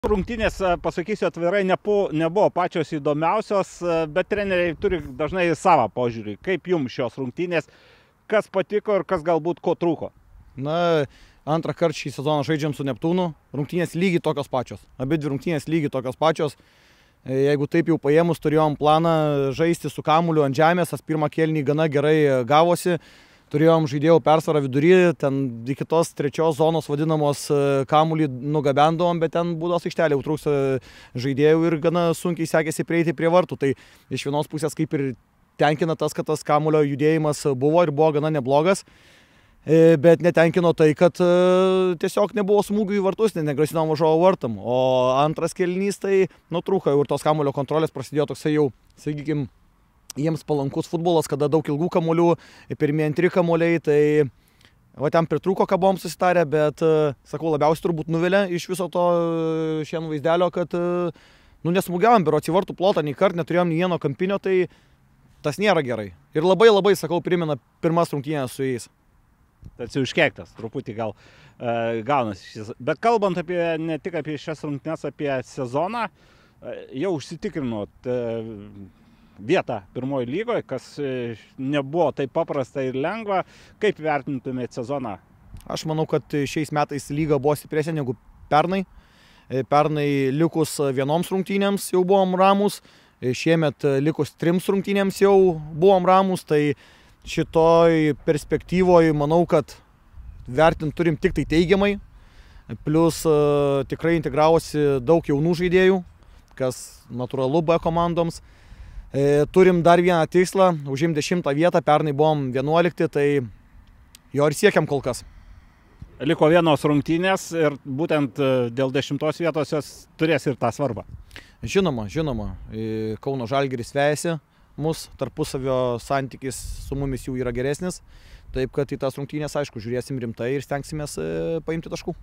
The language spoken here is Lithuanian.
Rungtynės, pasakysiu atvirai, nebuvo pačios įdomiausios, bet treneriai turi dažnai savo požiūrį. Kaip jums šios rungtynės, kas patiko ir kas galbūt ko trūko? Na, antrą kartą šį sezoną žaidžiam su Neptūnu. Rungtynės lygiai tokios pačios. Abi dvi rungtynės lygiai tokios pačios. Jeigu taip jau paėmus, turėjom planą žaisti su kamuliu ant žemės, tas pirmą kėlinį gana gerai gavosi. Turėjom žaidėjų persvarą vidury, ten iki tos trečios zonos vadinamos kamuolį nugabendavom, bet ten būdos aikštelė jau trūksta žaidėjų ir gana sunkiai sekėsi prieiti prie vartų. Tai iš vienos pusės kaip ir tenkina tas, kad tas kamuolio judėjimas buvo ir buvo gana neblogas, bet netenkino tai, kad tiesiog nebuvo smūgių į vartus, negrasinom važiavo vartam. O antras kėlinys tai nutrūko ir tos kamuolio kontrolės prasidėjo toksai jau, sakykime, jiems palankus futbolas, kada daug ilgų kamuolių, pirmieji antri kamuoliai, tai va ten pritrūko, ką buvom susitarę, bet, sakau, labiausiai turbūt nuvilia iš viso to šiandien vaizdelio, kad nesmūgiavom, berods į vartų plotą, nei kart neturėjom nei vieno kampinio, tai tas nėra gerai. Ir labai, sakau, primena pirmas rungtynės su jais. Tarsi užkeiktas, truputį gal gaunasi. Bet kalbant ne tik apie šias rungtynes, apie sezoną, jau užsitikrinot vietą pirmoji lygoje, kas nebuvo taip paprasta ir lengva. Kaip vertintumėte sezoną? Aš manau, kad šiais metais lyga buvo stipresnė negu pernai. Pernai likus vienoms rungtynėms jau buvom ramus, šiemet likus 3 rungtynėms jau buvom ramus, tai šitoj perspektyvoje manau, kad vertint turim tik tai teigiamai. Plus tikrai integravosi daug jaunų žaidėjų, kas natūralu B komandoms. Turim dar vieną tikslą, užimti 10 vietą, pernai buvom 11, tai jo ir siekiam kol kas. Liko vienos rungtynės ir būtent dėl 10 vietos jos turės ir tą svarbą. Žinoma, Kauno Žalgiris vejasi mus, tarpusavio santykis su mumis jų yra geresnis, taip kad į tas rungtynės, aišku, žiūrėsim rimtai ir stengsimės paimti taškų.